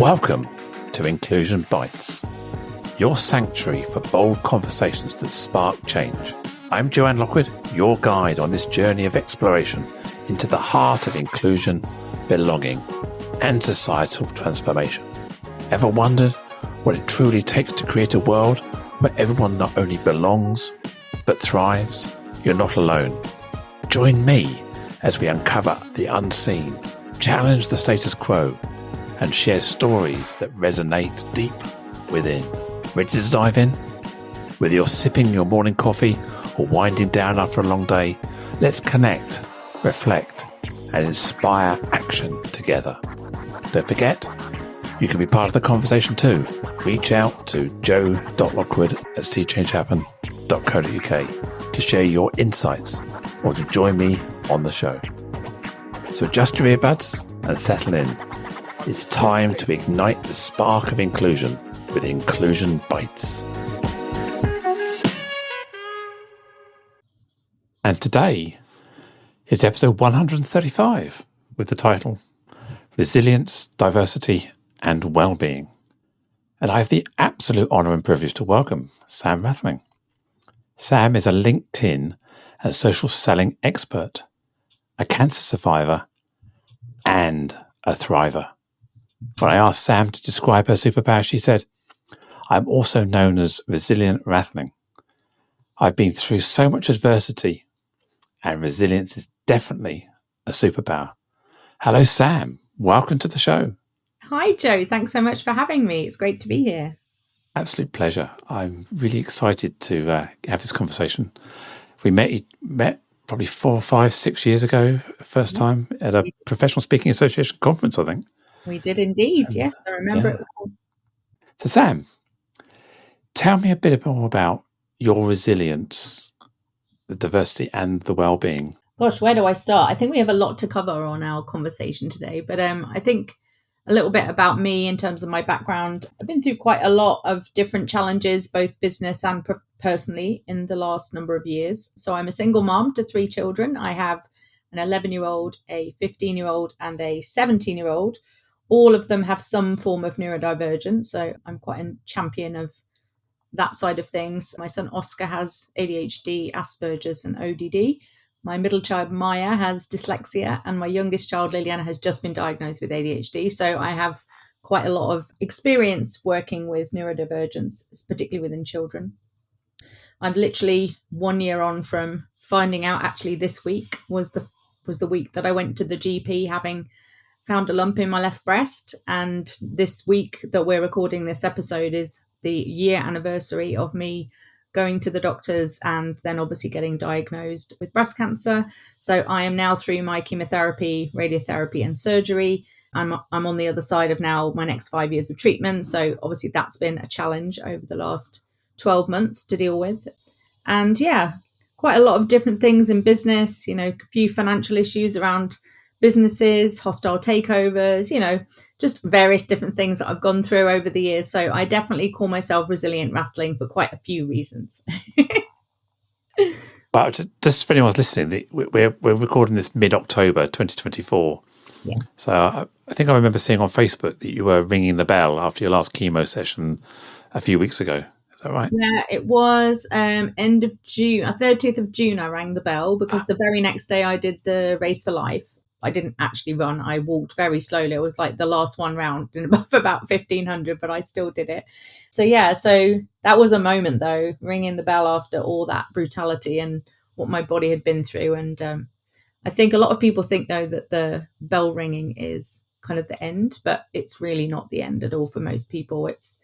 Welcome to Inclusion Bites, your sanctuary for bold conversations that spark change. I'm Joanne Lockwood, your guide on this journey of exploration into the heart of inclusion, belonging, and societal transformation. Ever wondered what it truly takes to create a world where everyone not only belongs, but thrives? You're not alone. Join me as we uncover the unseen, challenge the status quo, and share stories that resonate deep within. Ready to dive in? Whether you're sipping your morning coffee or winding down after a long day, let's connect, reflect, and inspire action together. Don't forget, you can be part of the conversation too. Reach out to joe.lockwood@seechangehappen.co.uk to share your insights or to join me on the show. So adjust your earbuds and settle in. It's time to ignite the spark of inclusion with Inclusion Bites. And today is episode 135 with the title Resilience, Diversity and Wellbeing. And I have the absolute honour and privilege to welcome Sam Rathling. Sam is a LinkedIn and social selling expert, a cancer survivor and a thriver. When I asked Sam to describe her superpower, she said, "I'm also known as Resilient Rathling. I've been through so much adversity, and resilience is definitely a superpower." Hello, Sam. Welcome to the show. Hi, Joe. Thanks so much for having me. It's great to be here. Absolute pleasure. I'm really excited to have this conversation. We met probably 4, 5, 6 years ago, first time at a Professional Speaking Association conference, I think. We did indeed. Yes, I remember it well. So, Sam, tell me a bit more about your resilience, the diversity and the well-being. Gosh, where do I start? I think we have a lot to cover on our conversation today, but I think a little bit about me in terms of my background. I've been through quite a lot of different challenges, both business and personally, in the last number of years. So I'm a single mom to 3 children. I have an 11-year-old, a 15-year-old, and a 17-year-old. All of them have some form of neurodivergence, so I'm quite a champion of that side of things. My son Oscar has ADHD, Asperger's, and ODD. My middle child Maya has dyslexia, and my youngest child Liliana has just been diagnosed with ADHD. So I have quite a lot of experience working with neurodivergence, particularly within children. I'm literally 1 year on from finding out. Actually, this week was the week that I went to the GP having found a lump in my left breast. And this week that we're recording this episode is the year anniversary of me going to the doctors and then obviously getting diagnosed with breast cancer. So I am now through my chemotherapy, radiotherapy and surgery. I'm on the other side of now my next 5 years of treatment. So obviously that's been a challenge over the last 12 months to deal with. And yeah, quite a lot of different things in business, a few financial issues around businesses, hostile takeovers, just various different things that I've gone through over the years. So I definitely call myself Resilient Rathling for quite a few reasons. But just for anyone listening, we're recording this mid-October 2024. Yeah. So I think I remember seeing on Facebook that you were ringing the bell after your last chemo session a few weeks ago. Is that right? Yeah, it was end of June, 30th of June, I rang the bell because the very next day I did the Race for Life. I didn't actually run. I walked very slowly. It was like the last one round in about 1,500, but I still did it. So yeah, so that was a moment though, ringing the bell after all that brutality and what my body had been through. And I think a lot of people think though that the bell ringing is kind of the end, but it's really not the end at all for most people. It's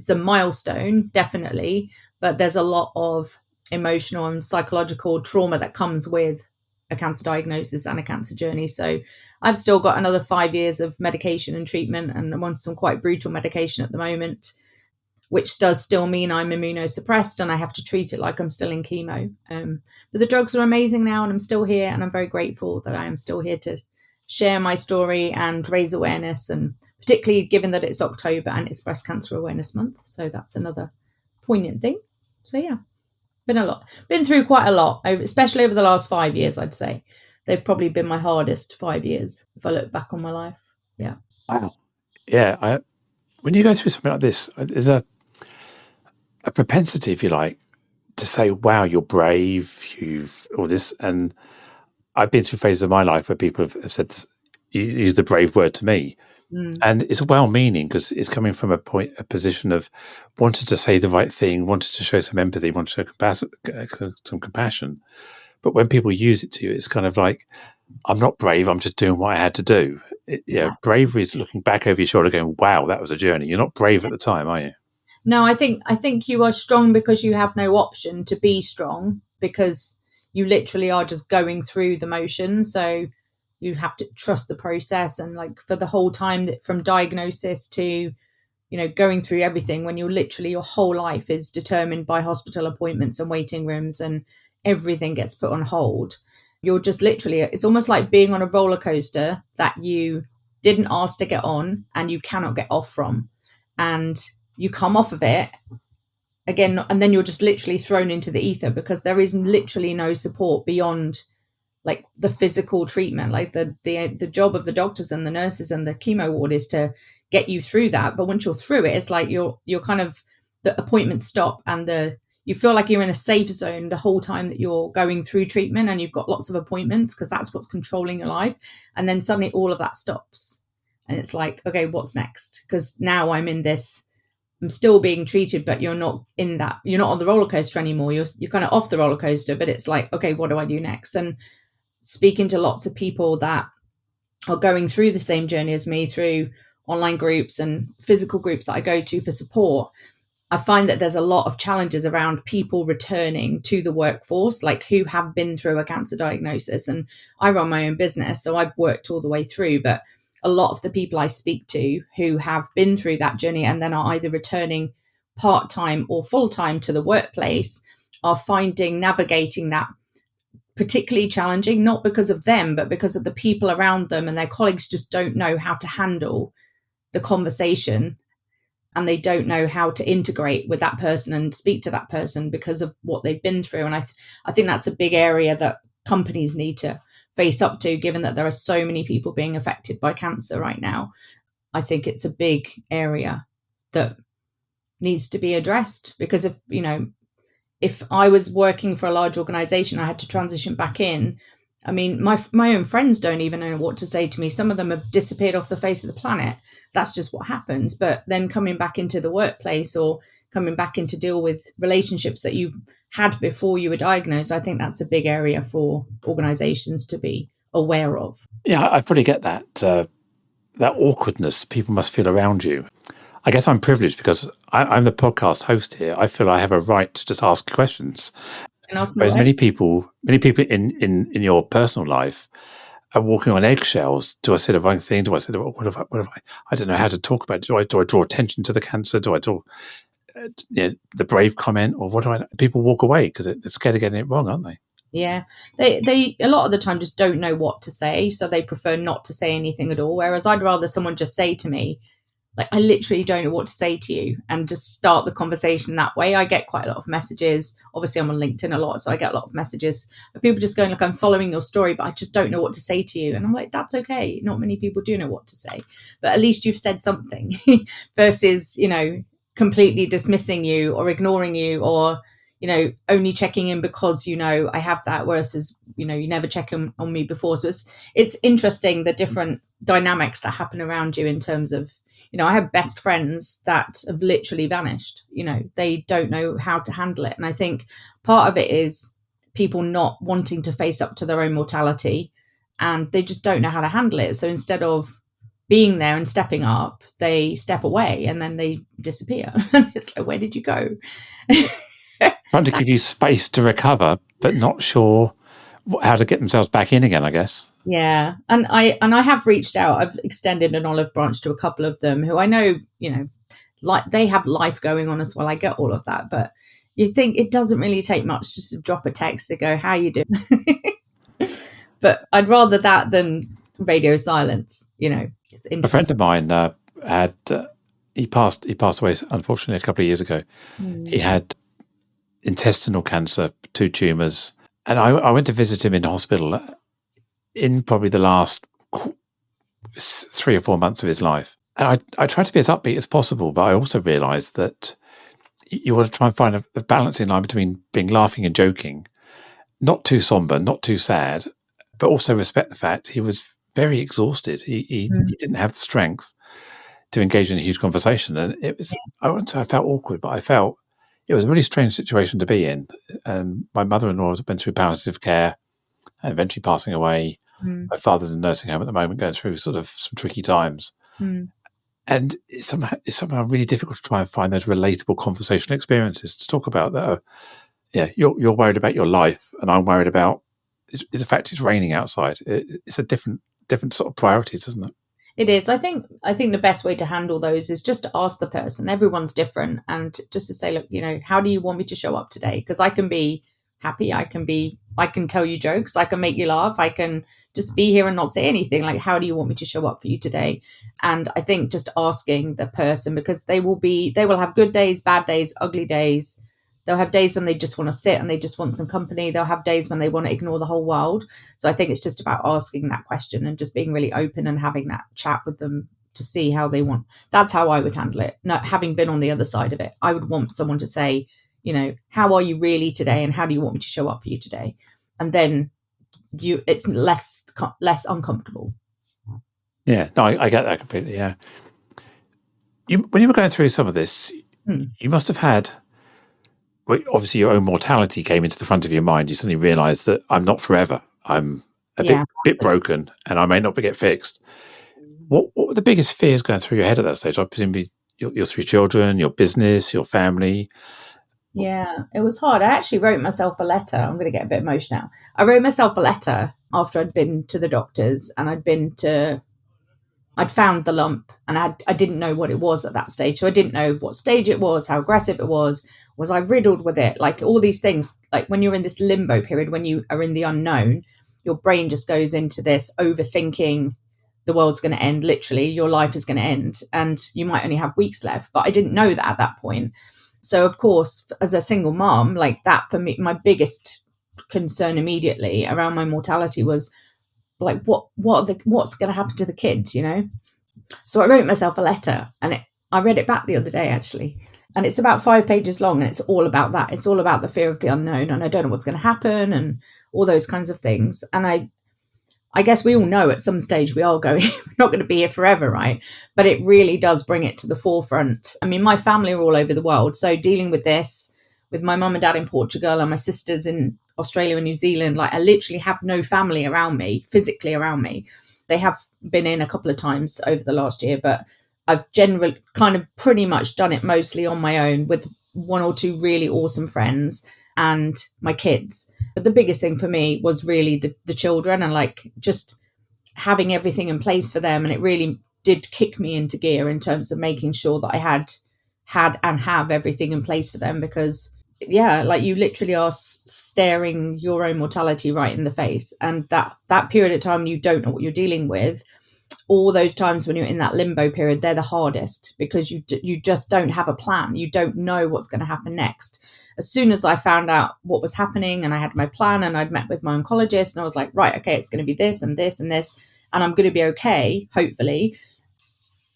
a milestone, definitely, but there's a lot of emotional and psychological trauma that comes with a cancer diagnosis and a cancer journey. So I've still got another 5 years of medication and treatment, and I'm on some quite brutal medication at the moment, which does still mean I'm immunosuppressed and I have to treat it like I'm still in chemo. But the drugs are amazing now and I'm still here, and I'm very grateful that I am still here to share my story and raise awareness, and particularly given that it's October and it's Breast Cancer Awareness Month. So that's another poignant thing. So yeah. Been through quite a lot, especially over the last 5 years, I'd say. They've probably been my hardest 5 years if I look back on my life. Yeah. Wow. Yeah, When you go through something like this, there's a propensity, if you like, to say, wow, you're brave, you've all this. And I've been through phases of my life where people have said this, use the brave word to me. And it's well-meaning because it's coming from a position of wanted to say the right thing, wanted to show some empathy, wanted to show some compassion. But when people use it to you, it's kind of like, I'm not brave, I'm just doing what I had to do. Exactly. Bravery is looking back over your shoulder going, wow, that was a journey. You're not brave at the time, are you? No, I think you are strong because you have no option to be strong, because you literally are just going through the motions. So you have to trust the process, and like for the whole time that from diagnosis to going through everything, when you're literally your whole life is determined by hospital appointments and waiting rooms and everything gets put on hold. You're just literally, it's almost like being on a roller coaster that you didn't ask to get on and you cannot get off from. And you come off of it again, and then you're just literally thrown into the ether, because there is literally no support beyond like the physical treatment. Like the job of the doctors and the nurses and the chemo ward is to get you through that. But once you're through it, it's like you're kind of, the appointments stop, and you feel like you're in a safe zone the whole time that you're going through treatment, and you've got lots of appointments because that's what's controlling your life. And then suddenly all of that stops, and it's like, okay, what's next? Because now I'm still being treated, but you're not on the roller coaster anymore. You're kind of off the roller coaster, but it's like, okay, what do I do next? And speaking to lots of people that are going through the same journey as me through online groups and physical groups that I go to for support, I find that there's a lot of challenges around people returning to the workforce, like who have been through a cancer diagnosis. And I run my own business, so I've worked all the way through, but a lot of the people I speak to who have been through that journey and then are either returning part-time or full-time to the workplace are finding navigating that particularly challenging, not because of them, but because of the people around them, and their colleagues just don't know how to handle the conversation, and they don't know how to integrate with that person and speak to that person because of what they've been through. And I think that's a big area that companies need to face up to, given that there are so many people being affected by cancer right now. I think it's a big area that needs to be addressed, because if I was working for a large organization, I had to transition back in. I mean, my own friends don't even know what to say to me. Some of them have disappeared off the face of the planet. That's just what happens. But then coming back into the workplace or coming back in to deal with relationships that you had before you were diagnosed, I think that's a big area for organizations to be aware of. Yeah, I probably get that awkwardness people must feel around you. I guess I'm privileged because I'm the podcast host here. I feel I have a right to just ask questions. Whereas many people in your personal life are walking on eggshells. Do I say the right thing? Do I say what have I don't know how to talk about it. Do I draw attention to the cancer? Do I talk the brave comment, or what do I? People walk away because they're scared of getting it wrong, aren't they? Yeah, they a lot of the time just don't know what to say, so they prefer not to say anything at all. Whereas I'd rather someone just say to me, like, I literally don't know what to say to you, and just start the conversation that way. I get quite a lot of messages. Obviously, I'm on LinkedIn a lot, so I get a lot of messages of people just going, like, I'm following your story, but I just don't know what to say to you. And I'm like, that's okay. Not many people do know what to say, but at least you've said something versus, completely dismissing you or ignoring you, or, only checking in because, I have that, versus, you never check on me before. So it's interesting, the different dynamics that happen around you in terms of, I have best friends that have literally vanished. They don't know how to handle it. And I think part of it is people not wanting to face up to their own mortality, and they just don't know how to handle it. So instead of being there and stepping up, they step away and then they disappear. It's like, where did you go? Trying to give you space to recover, but not sure how to get themselves back in again, I guess. Yeah. And I have reached out. I've extended an olive branch to a couple of them who I know, like they have life going on as well. I get all of that, but you think it doesn't really take much just to drop a text to go, how you doing? But I'd rather that than radio silence. It's interesting. A friend of mine had, he passed away, unfortunately, a couple of years ago. He had intestinal cancer, 2 tumours. And I went to visit him in hospital in probably the last 3 or 4 months of his life. And I try to be as upbeat as possible, but I also realise that you want to try and find a balancing line between being laughing and joking, not too somber, not too sad, but also respect the fact he was very exhausted. He didn't have the strength to engage in a huge conversation, and it was. I wouldn't say I felt awkward, but I felt it was a really strange situation to be in. My mother-in-law has been through palliative care, and eventually passing away. My father's in a nursing home at the moment, going through sort of some tricky times. And it's somehow really difficult to try and find those relatable conversational experiences to talk about that. You're worried about your life, and I'm worried about the fact it's raining outside. It's a different sort of priorities, isn't it? It is. I think the best way to handle those is just to ask the person. Everyone's different, and just to say, look, how do you want me to show up today? Because I can be happy, I can tell you jokes, I can make you laugh, I can just be here and not say anything. Like, how do you want me to show up for you today? And I think just asking the person, because they will have good days, bad days, ugly days. They'll have days when they just want to sit and they just want some company. They'll have days when they want to ignore the whole world. So I think it's just about asking that question and just being really open and having that chat with them to see how they want. That's how I would handle it. Not having been on the other side of it, I would want someone to say, how are you really today, and how do you want me to show up for you today? And then it's less uncomfortable. Yeah, no, I get that completely. Yeah, when you were going through some of this, you must have had. Well, obviously, your own mortality came into the front of your mind. You suddenly realised that I'm not forever. I'm a bit broken, and I may not get fixed. What were the biggest fears going through your head at that stage? I presume your 3 children, your business, your family. Yeah, it was hard. I actually wrote myself a letter. I'm going to get a bit emotional now. I wrote myself a letter after I'd been to the doctors, and I'd found the lump, and I didn't know what it was at that stage. So I didn't know what stage it was, how aggressive it was. Was I riddled with it? Like, all these things, like when you're in this limbo period, when you are in the unknown, your brain just goes into this overthinking. The world's going to end. Literally, your life is going to end, and you might only have weeks left. But I didn't know that at that point. So, of course, as a single mom, like that for me, my biggest concern immediately around my mortality was like, what's going to happen to the kids, So I wrote myself a letter, and I read it back the other day, actually. And it's about 5 pages long, and it's all about that. It's all about the fear of the unknown, and I don't know what's going to happen, and all those kinds of things. And I guess we all know at some stage we are we're not going to be here forever, right? But it really does bring it to the forefront. I mean, my family are all over the world. So dealing with this, with my mum and dad in Portugal and my sisters in Australia and New Zealand, like I literally have no family around me, physically around me. They have been in a couple of times over the last year, but I've generally kind of pretty much done it mostly on my own with 1 or 2 really awesome friends and my kids. But the biggest thing for me was really the children, and like just having everything in place for them. And it really did kick me into gear in terms of making sure that I had and have everything in place for them, because like you literally are staring your own mortality right in the face. And that period of time, you don't know what you're dealing with. All those times when you're in that limbo period, they're the hardest, because you just don't have a plan. You don't know what's going to happen next. As soon as I found out what was happening and I had my plan and I'd met with my oncologist and I was like, right, okay, it's going to be this and this and this, and I'm going to be okay, hopefully,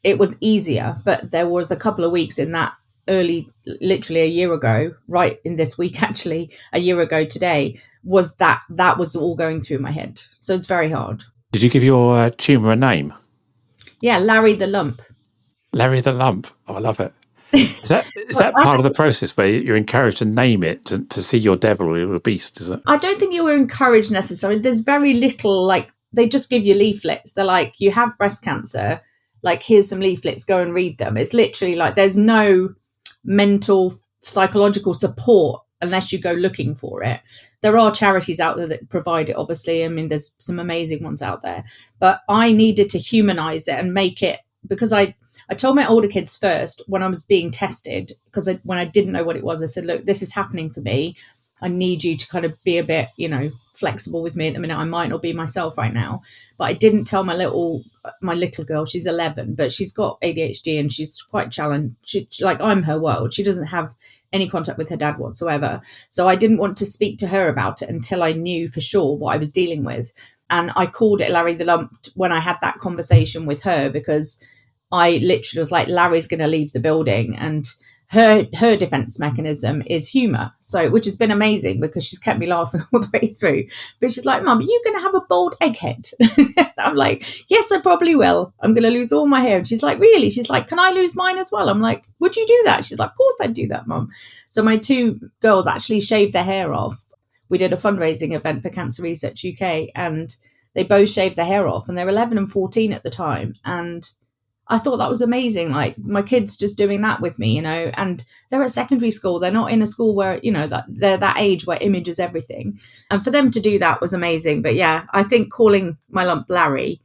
it was easier. But there was a couple of weeks in that literally a year ago, right in this week, actually, a year ago today, was that was all going through my head. So it's very hard. Did you give your tumour a name? Yeah, Larry the Lump. Larry the Lump. Oh, I love it. Is that part of the process where you're encouraged to name it to see your devil or your beast, is it? I don't think you were encouraged necessarily. There's very little, like, they just give you leaflets. They're like, you have breast cancer, like, here's some leaflets, go and read them. It's literally like there's no mental, psychological support unless you go looking for it. There are charities out there that provide it, obviously. I mean, there's some amazing ones out there. But I needed to humanize it and make it, because I told my older kids first when I was being tested, because when I didn't know what it was, I said, look, this is happening for me. I need you to kind of be a bit, flexible with me at the minute. I might not be myself right now. But I didn't tell my little girl, she's 11, but she's got ADHD and she's quite challenged. Like, I'm her world. She doesn't have any contact with her dad whatsoever. So I didn't want to speak to her about it until I knew for sure what I was dealing with. And I called it Larry the Lump when I had that conversation with her, because I literally was like, Larry's going to leave the building, and her defense mechanism is humor. So, which has been amazing because she's kept me laughing all the way through. But she's like, Mum, are you going to have a bald egghead? I'm like, yes, I probably will. I'm going to lose all my hair. And she's like, really? She's like, can I lose mine as well? I'm like, would you do that? She's like, of course I'd do that, Mum. So my two girls actually shaved their hair off. We did a fundraising event for Cancer Research UK, and they both shaved their hair off, and they're 11 and 14 at the time. And I thought that was amazing. Like, my kids just doing that with me, and they're at secondary school. They're not in a school where, that they're that age where image is everything. And for them to do that was amazing. But yeah, I think calling my lump Larry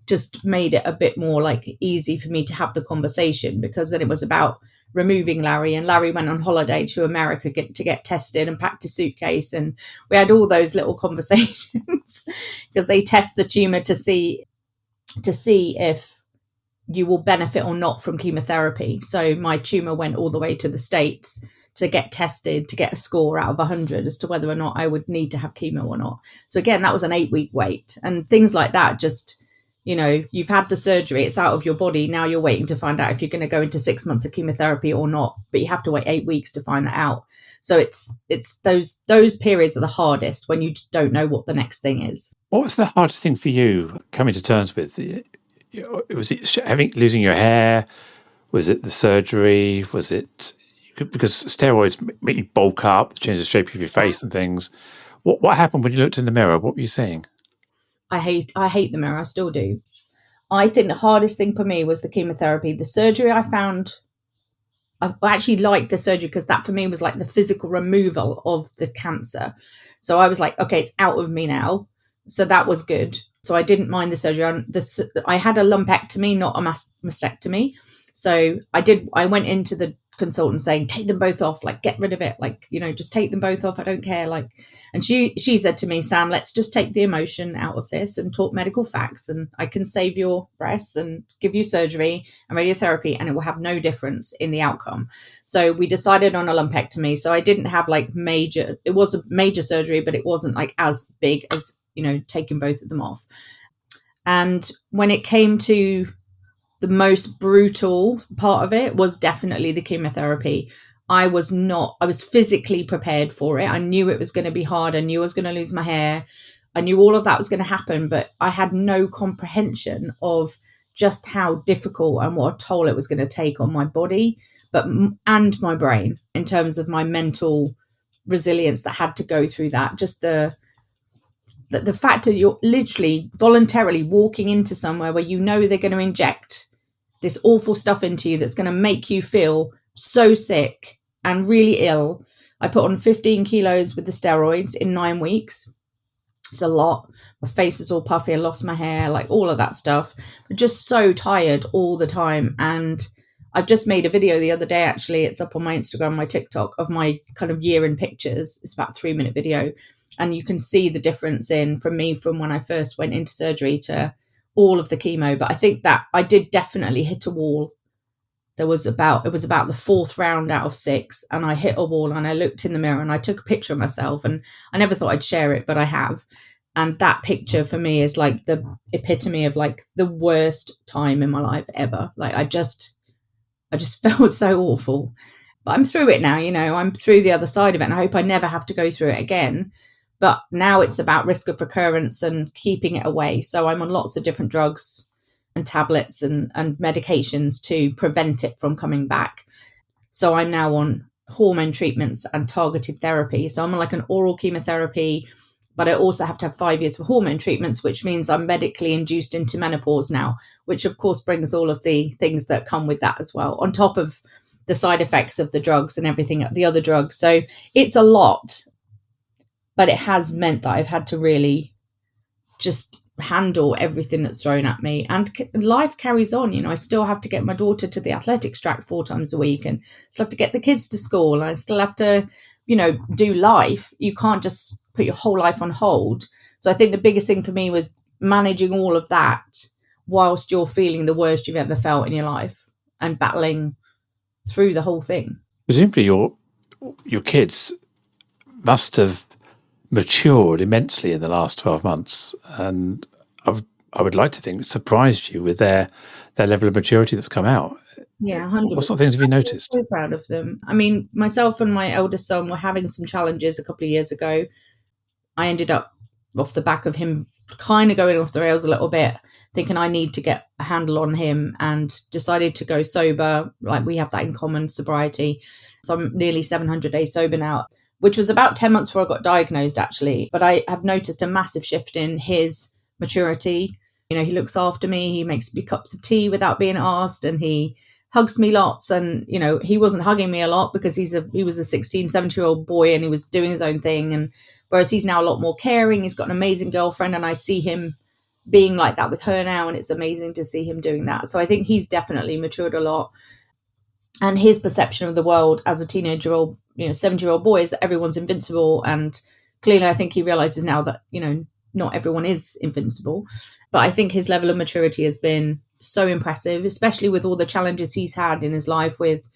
just made it a bit more like easy for me to have the conversation, because then it was about removing Larry, and Larry went on holiday to America to get tested and packed a suitcase. And we had all those little conversations because they test the tumor to see if you will benefit or not from chemotherapy. So my tumor went all the way to the States to get tested, to get a score out of 100 as to whether or not I would need to have chemo or not. So again, that was an 8-week wait, and things like that. Just, you've had the surgery, it's out of your body. Now you're waiting to find out if you're going to go into 6 months of chemotherapy or not, but you have to wait 8 weeks to find that out. So it's those periods are the hardest, when you don't know what the next thing is. What was the hardest thing for you coming to terms with? Was it losing your hair? Was it the surgery? Was it because steroids make you bulk up, change the shape of your face and things? What happened when you looked in the mirror? What were you seeing? I hate the mirror. I still do. I think the hardest thing for me was the chemotherapy. The surgery, I found, I actually liked the surgery because that for me was like the physical removal of the cancer. So I was like, okay, it's out of me now. So that was good. So I didn't mind the surgery. I had a lumpectomy, not a mastectomy. So I went into the consultant saying, take them both off, like, get rid of it, like, just take them both off, I don't care, like. And she said to me, Sam, let's just take the emotion out of this and talk medical facts, and I can save your breasts and give you surgery and radiotherapy, and it will have no difference in the outcome. So we decided on a lumpectomy. So I didn't have like it was a major surgery, but it wasn't like as big as taking both of them off. And when it came to the most brutal part of it, was definitely the chemotherapy. I was physically prepared for it. I knew it was going to be hard. I knew I was going to lose my hair. I knew all of that was going to happen, but I had no comprehension of just how difficult and what a toll it was going to take on my body, and my brain, in terms of my mental resilience that had to go through that. Just the fact that you're literally voluntarily walking into somewhere where they're going to inject this awful stuff into you that's going to make you feel so sick and really ill. I put on 15 kilos with the steroids in 9 weeks. It's a lot. My face was all puffy. I lost my hair, like all of that stuff. Just so tired all the time. And I've just made a video the other day, actually. It's up on my Instagram, my TikTok, of my kind of year in pictures. It's about a 3-minute video. And you can see the difference from when I first went into surgery to all of the chemo. But I think that I did definitely hit a wall. It was about the 4th round out of 6, and I hit a wall, and I looked in the mirror and I took a picture of myself, and I never thought I'd share it, but I have. And that picture for me is like the epitome of like the worst time in my life ever. Like I just felt so awful, but I'm through it now. I'm through the other side of it, and I hope I never have to go through it again. But now it's about risk of recurrence and keeping it away. So I'm on lots of different drugs and tablets and medications to prevent it from coming back. So I'm now on hormone treatments and targeted therapy. So I'm on like an oral chemotherapy, but I also have to have 5 years for hormone treatments, which means I'm medically induced into menopause now, which of course brings all of the things that come with that as well, on top of the side effects of the drugs and everything, the other drugs. So it's a lot. But it has meant that I've had to really just handle everything that's thrown at me. And life carries on. I still have to get my daughter to the athletics track 4 times a week, and still have to get the kids to school. And I still have to, do life. You can't just put your whole life on hold. So I think the biggest thing for me was managing all of that whilst you're feeling the worst you've ever felt in your life and battling through the whole thing. Presumably your kids must have matured immensely in the last 12 months. And I would like to think, surprised you with their level of maturity that's come out. Yeah, What 100%. sort of things have you I'm noticed? so proud of them. I mean, myself and my eldest son were having some challenges a couple of years ago. I ended up off the back of him kind of going off the rails a little bit, thinking I need to get a handle on him, and decided to go sober. Like, we have that in common, sobriety. So I'm nearly 700 days sober now, which was about 10 months before I got diagnosed, actually. But I have noticed a massive shift in his maturity. You know, he looks after me, he makes me cups of tea without being asked, and he hugs me lots. And, you know, he wasn't hugging me a lot because he was a 16, 17-year-old boy, and he was doing his own thing. And whereas he's now a lot more caring, he's got an amazing girlfriend, and I see him being like that with her now, and it's amazing to see him doing that. So I think he's definitely matured a lot. And his perception of the world as a teenager or, 7-year-old boy is that everyone's invincible. And clearly I think he realizes now that, not everyone is invincible. But I think his level of maturity has been so impressive, especially with all the challenges he's had in his life, with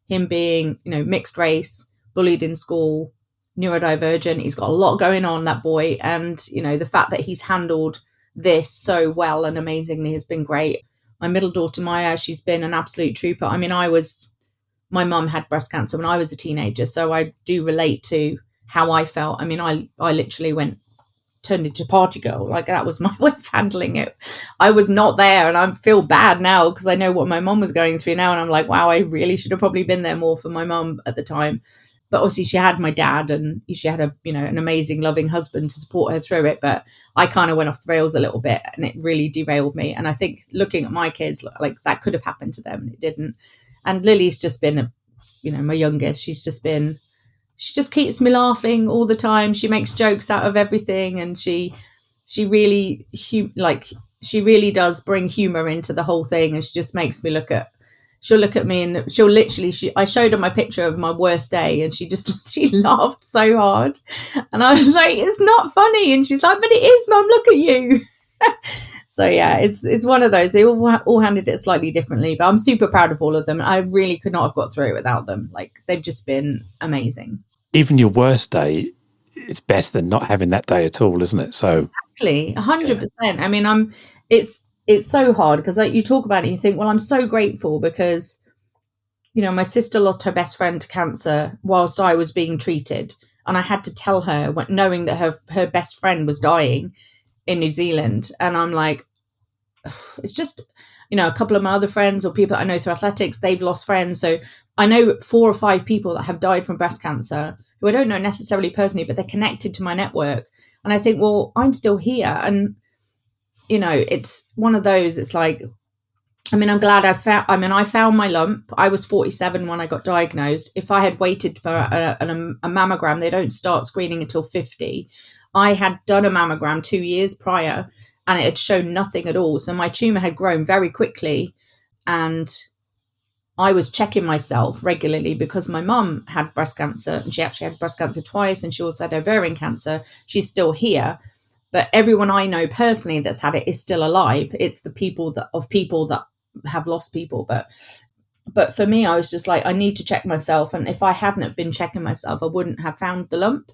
him being, mixed race, bullied in school, neurodivergent. He's got a lot going on, that boy. And, the fact that he's handled this so well and amazingly has been great. My middle daughter, Maya, she's been an absolute trooper. I mean, my mum had breast cancer when I was a teenager, so I do relate to how I felt. I mean, I literally turned into party girl. Like, that was my way of handling it. I was not there, and I feel bad now because I know what my mum was going through now, and I'm like, wow, I really should have probably been there more for my mum at the time. But obviously she had my dad, and she had an amazing, loving husband to support her through it. But I kind of went off the rails a little bit, and it really derailed me. And I think looking at my kids, like, that could have happened to them, and it didn't. And Lily's just been, my youngest, she just keeps me laughing all the time. She makes jokes out of everything, and she really she really does bring humor into the whole thing. And she just makes me she'll look at me, and she'll literally, I showed her my picture of my worst day, and she laughed so hard. And I was like, it's not funny. And she's like, but it is, Mum, look at you. So yeah, it's one of those. They all handled it slightly differently, but I'm super proud of all of them. I really could not have got through it without them. Like, they've just been amazing. Even your worst day, it's better than not having that day at all, isn't it? So exactly, 100%. I mean, it's so hard because, like, you talk about it and you think, well, I'm so grateful because, my sister lost her best friend to cancer whilst I was being treated, and I had to tell her, knowing that her best friend was dying in New Zealand. And I'm like, it's just, a couple of my other friends or people I know through athletics, they've lost friends. So I know 4 or 5 people that have died from breast cancer who I don't know necessarily personally, but they're connected to my network. And I think, well, I'm still here. And, it's one of those, it's like, I mean, I'm glad I found my lump. I was 47 when I got diagnosed. If I had waited for a mammogram, they don't start screening until 50. I had done a mammogram 2 years prior, and it had shown nothing at all. So my tumor had grown very quickly, and I was checking myself regularly because my mum had breast cancer, and she actually had breast cancer twice, and she also had ovarian cancer. She's still here, but everyone I know personally that's had it is still alive. It's the people that have lost people. But for me, I was just like, I need to check myself. And if I hadn't have been checking myself, I wouldn't have found the lump.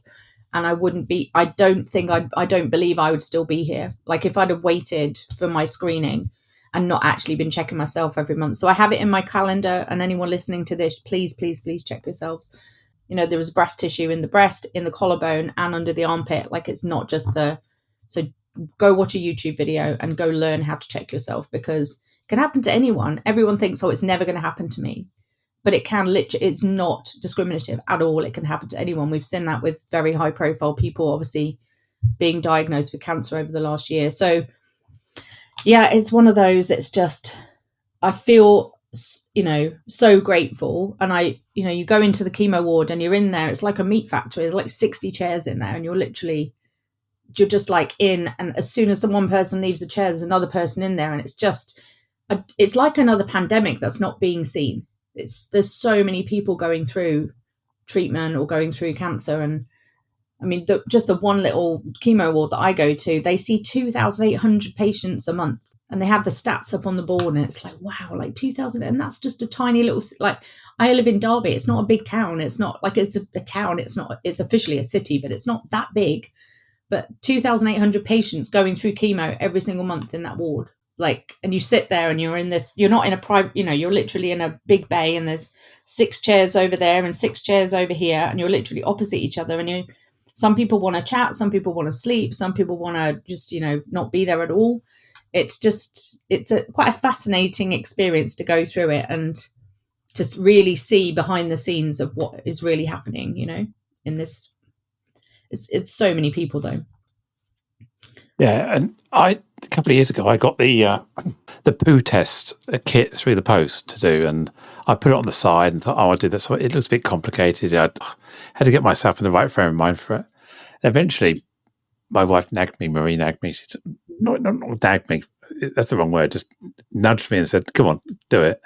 And I don't believe I would still be here. Like, if I'd have waited for my screening and not actually been checking myself every month. So I have it in my calendar, and anyone listening to this, please, please, please check yourselves. There was breast tissue in the breast, in the collarbone, and under the armpit. Like, it's not just so go watch a YouTube video and go learn how to check yourself, because it can happen to anyone. Everyone thinks, oh, it's never going to happen to me. But it can it's not discriminative at all. It can happen to anyone. We've seen that with very high profile people, obviously, being diagnosed with cancer over the last year. So yeah, it's one of those, it's just, I feel, so grateful. And you go into the chemo ward and you're in there, it's like a meat factory. There's like 60 chairs in there, and you're just like in, and as soon as one person leaves the chair, there's another person in there. And it's just, it's like another pandemic that's not being seen. There's so many people going through treatment or going through cancer. And I mean, just the one little chemo ward that I go to, they see 2,800 patients a month, and they have the stats up on the board, and it's like, wow, like 2,000. And that's just a tiny little, like, I live in Derby. It's not a big town. It's not like it's a town. It's officially a city, but it's not that big. but 2,800 patients going through chemo every single month in that ward. Like, and you sit there and you're not in a private, you're literally in a big bay, and there's 6 chairs over there and 6 chairs over here, and you're literally opposite each other. And some people want to chat, some people want to sleep, some people want to just, not be there at all. It's quite a fascinating experience to go through it and to really see behind the scenes of what is really happening, in this. It's so many people though. Yeah, and a couple of years ago, I got the poo test kit through the post to do, and I put it on the side and thought, I'll do this. So it looks a bit complicated. I had to get myself in the right frame of mind for it. Eventually, my wife Marie nagged me. She said, not nagged me. That's the wrong word. Just nudged me and said, "Come on, do it."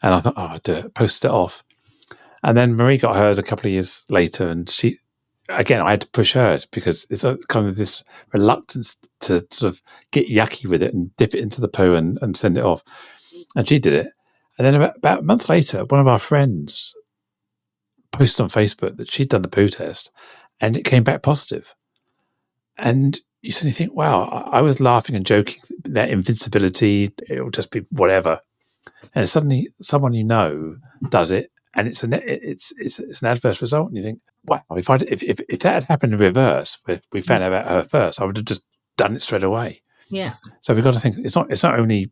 And I thought, "Oh, I'll do it." Posted it off, and then Marie got hers a couple of years later, and she. Again, I had to push her because it's kind of this reluctance to sort of get yucky with it and dip it into the poo and send it off. And she did it. And then about a month later, one of our friends posted on Facebook that she'd done the poo test and it came back positive. And you suddenly think, wow, I was laughing and joking that invincibility, it'll just be whatever. And suddenly someone does it. And it's an adverse result, and you think, wow, if that had happened in reverse, we found out about her first, I would have just done it straight away. Yeah. So we've got to think it's not only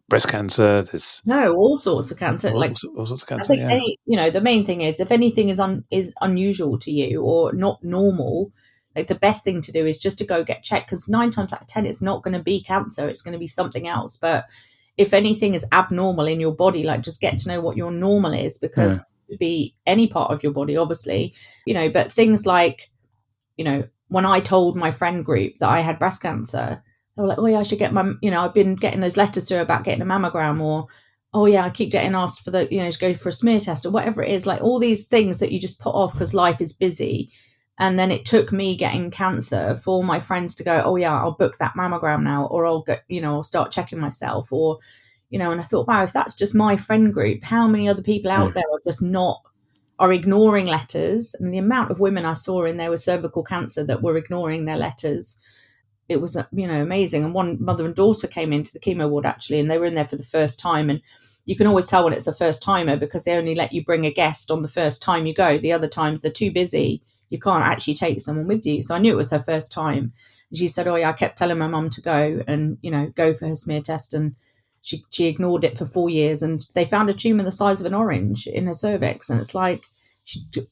breast cancer. There's all sorts of cancer, all sorts of cancer. I think the main thing is if anything is unusual to you or not normal, like the best thing to do is just to go get checked, because 9 times out of 10 it's not going to be cancer, it's going to be something else. But if anything is abnormal in your body, like just get to know what your normal is, because it could be any part of your body, obviously, but things like, when I told my friend group that I had breast cancer, they were like, oh yeah, I should get my, I've been getting those letters through about getting a mammogram, or, oh yeah, I keep getting asked for to go for a smear test or whatever it is, like all these things that you just put off because life is busy. And then it took me getting cancer for my friends to go, oh yeah, I'll book that mammogram now, or I'll go, I'll start checking myself, or, and I thought, wow, if that's just my friend group, how many other people out there are ignoring letters? I mean, the amount of women I saw in there with cervical cancer that were ignoring their letters, it was, amazing. And one mother and daughter came into the chemo ward actually, and they were in there for the first time. And you can always tell when it's a first timer because they only let you bring a guest on the first time you go. The other times they're too busy. You can't actually take someone with you. So I knew it was her first time. And she said, oh yeah, I kept telling my mum to go and, go for her smear test. And she ignored it for 4 years. And they found a tumour the size of an orange in her cervix. And it's like,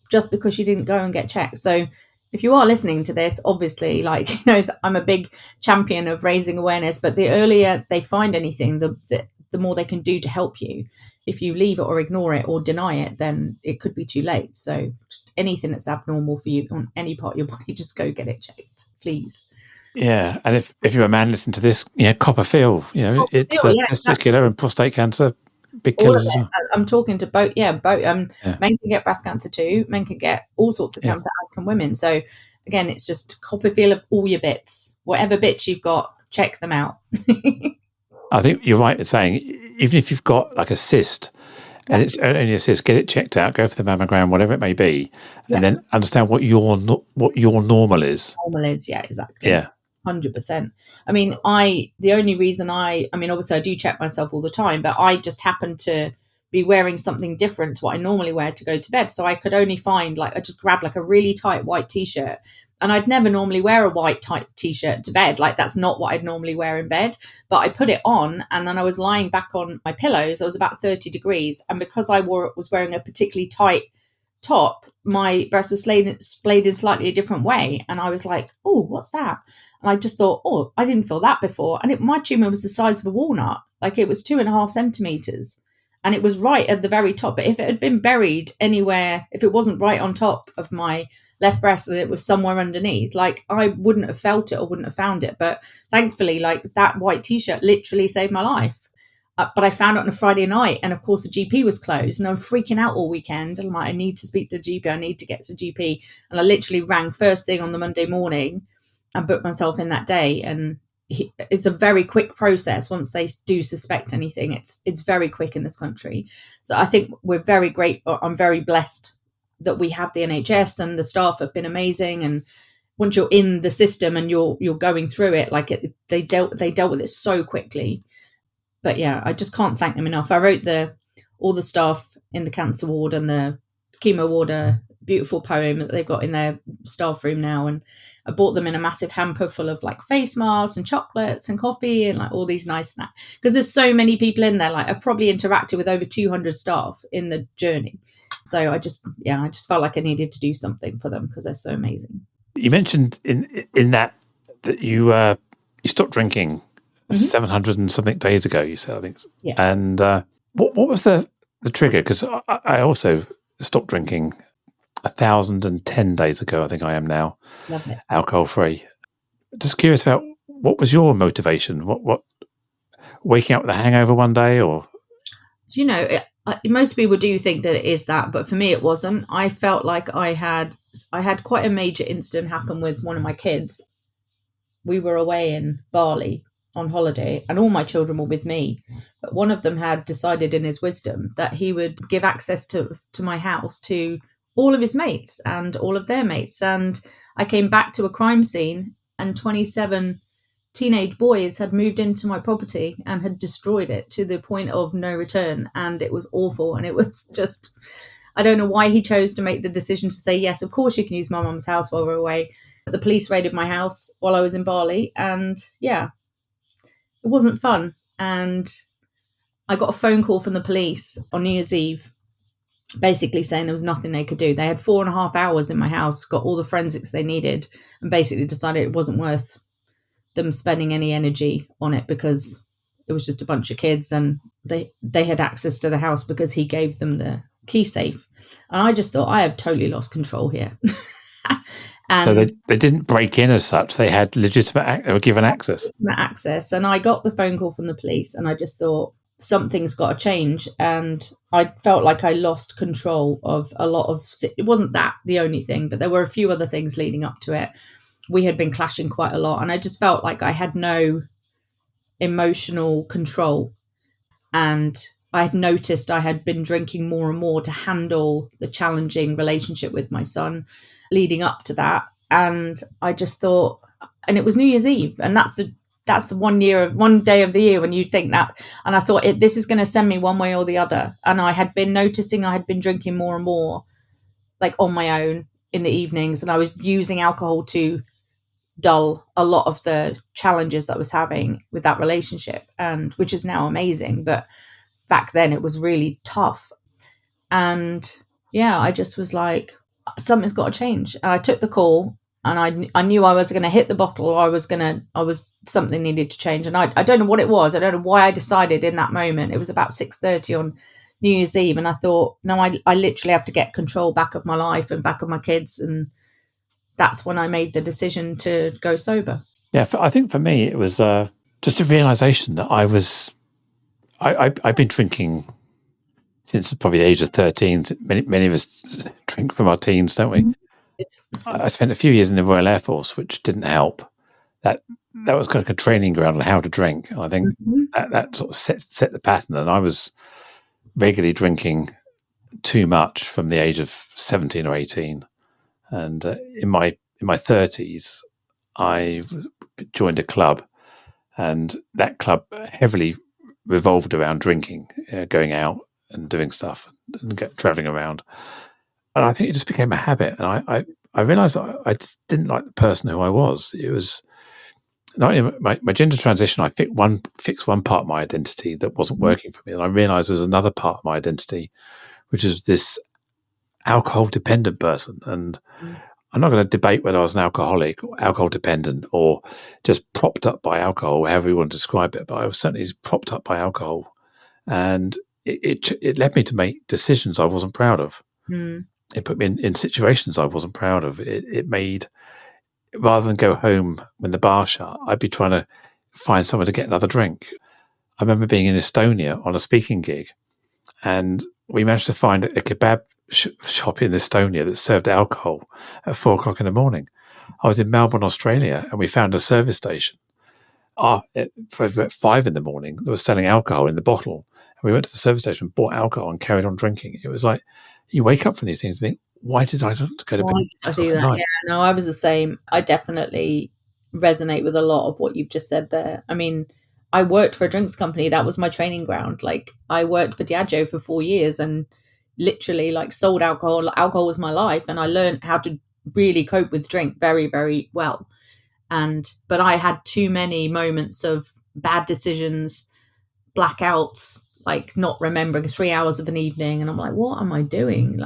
just because she didn't go and get checked. So if you are listening to this, obviously, I'm a big champion of raising awareness. But the earlier they find anything, the more they can do to help you. If you leave it or ignore it or deny it, then it could be too late. So just anything that's abnormal for you on any part of your body, just go get it checked, please. Yeah. And if you're a man listening to this, Copperfield, it's testicular and prostate cancer, big killers as well. I'm talking to both. Men can get breast cancer too. Men can get all sorts of cancer, as can women. So again, it's just Copperfield of all your bits. Whatever bits you've got, check them out. I think you're right in saying, even if you've got like a cyst and it's only a cyst, get it checked out, go for the mammogram, whatever it may be, and then understand what your normal is. Normal is, yeah, exactly. Yeah. 100%. I mean, the only reason obviously I do check myself all the time, but I just happen to be wearing something different to what I normally wear to go to bed. So I could only find, I just grabbed a really tight white t-shirt, and I'd never normally wear a white tight t-shirt to bed. That's not what I'd normally wear in bed, but I put it on, and then I was lying back on my pillows. It was about 30 degrees. And because I was wearing a particularly tight top, my breast was splayed in slightly a different way. And I was like, oh, what's that? And I just thought, oh, I didn't feel that before. And my tumour was the size of a walnut. It was 2.5 centimetres. And it was right at the very top. But if it had been buried anywhere, if it wasn't right on top of my left breast and it was somewhere underneath, I wouldn't have felt it or wouldn't have found it. But thankfully, that white t-shirt literally saved my life. But I found it on a Friday night, and of course the GP was closed, and I'm freaking out all weekend. I'm like, I need to speak to the GP. I need to get to GP. And I literally rang first thing on the Monday morning and booked myself in that day. And it's a very quick process. Once they do suspect anything, it's very quick in this country. So I think we're very great. I'm very blessed that we have the NHS, and the staff have been amazing. And once you're in the system and you're going through it, like they dealt with it so quickly. But yeah, I just can't thank them enough. I wrote all the staff in the cancer ward and the chemo ward a beautiful poem that they've got in their staff room now, and I bought them in a massive hamper full of like face masks and chocolates and coffee and like all these nice snacks, because there's so many people in there. Like, I probably interacted with over 200 staff in the journey, so I just felt like I needed to do something for them because they're so amazing. You mentioned in that you stopped drinking 700 and something days ago, you said, I think. Yeah. And what was the trigger? Because I also stopped drinking 1,010 days ago, I think I am now. Love it. Alcohol free. Just curious about what was your motivation? What waking up with a hangover one day, or? You know, most people do think that it is that, but for me it wasn't. I felt like I had quite a major incident happen with one of my kids. We were away in Bali on holiday and all my children were with me, but one of them had decided in his wisdom that he would give access to my house to all of his mates and all of their mates. And I came back to a crime scene and 27 teenage boys had moved into my property and had destroyed it to the point of no return. And it was awful. And it was just, I don't know why he chose to make the decision to say, yes, of course you can use my mum's house while we're away. But the police raided my house while I was in Bali. And yeah, it wasn't fun. And I got a phone call from the police on New Year's Eve, basically saying there was nothing they could do. They had 4.5 hours in my house, got all the forensics they needed, and basically decided it wasn't worth them spending any energy on it because it was just a bunch of kids and they had access to the house because he gave them the key safe. And I just thought, I have totally lost control here. And so they didn't break in as such. They had legitimate, they were given access. And I got the phone call from the police and I just thought, something's got to change. And I felt like I lost control of a lot of, it wasn't that the only thing, but there were a few other things leading up to it. We had been clashing quite a lot and I just felt like I had no emotional control. And I had noticed I had been drinking more and more to handle the challenging relationship with my son leading up to that. And I just thought, and it was New Year's Eve, and that's the one day of the year when you think that. And I thought, this is going to send me one way or the other. And I had been noticing I had been drinking more and more, like on my own in the evenings. And I was using alcohol to dull a lot of the challenges that I was having with that relationship, and which is now amazing. But back then it was really tough. And yeah, I just was like, something's got to change. And I took the call. And I knew I was going to hit the bottle, or something needed to change. And I don't know what it was. I don't know why I decided in that moment. It was about 6:30 on New Year's Eve. And I thought, no, I literally have to get control back of my life and back of my kids. And that's when I made the decision to go sober. Yeah, I think for me, it was just a realization that I've been drinking since probably the age of 13. Many of us drink from our teens, don't we? Mm-hmm. I spent a few years in the Royal Air Force, which didn't help. That was kind of a training ground on how to drink. And I think that sort of set the pattern. And I was regularly drinking too much from the age of 17 or 18. And in my 30s, I joined a club, and that club heavily revolved around drinking, going out and doing stuff and traveling around. And I think it just became a habit. And I realized I just didn't like the person who I was. It was not only my gender transition. I fixed one part of my identity that wasn't working for me. And I realized there was another part of my identity, which is this alcohol dependent person. And I'm not going to debate whether I was an alcoholic or alcohol dependent or just propped up by alcohol, however you want to describe it. But I was certainly propped up by alcohol. And it led me to make decisions I wasn't proud of. It put me in situations I wasn't proud of. It made, rather than go home when the bar shut, I'd be trying to find somewhere to get another drink. I remember being in Estonia on a speaking gig, and we managed to find a kebab shop in Estonia that served alcohol at 4:00 in the morning. I was in Melbourne, Australia, and we found a service station at 5 in the morning that was selling alcohol in the bottle. And we went to the service station, bought alcohol, and carried on drinking. It was like, you wake up from these things and think, why did I not go to bed Why did I do at that? night? Yeah, no, I was the same. I definitely resonate with a lot of what you've just said there. I mean, I worked for a drinks company. That was my training ground. Like, I worked for Diageo for 4 years and literally like sold alcohol. Alcohol was my life, and I learned how to really cope with drink very, very well. But I had too many moments of bad decisions, blackouts, like not remembering 3 hours of an evening, and I'm like, what am I doing?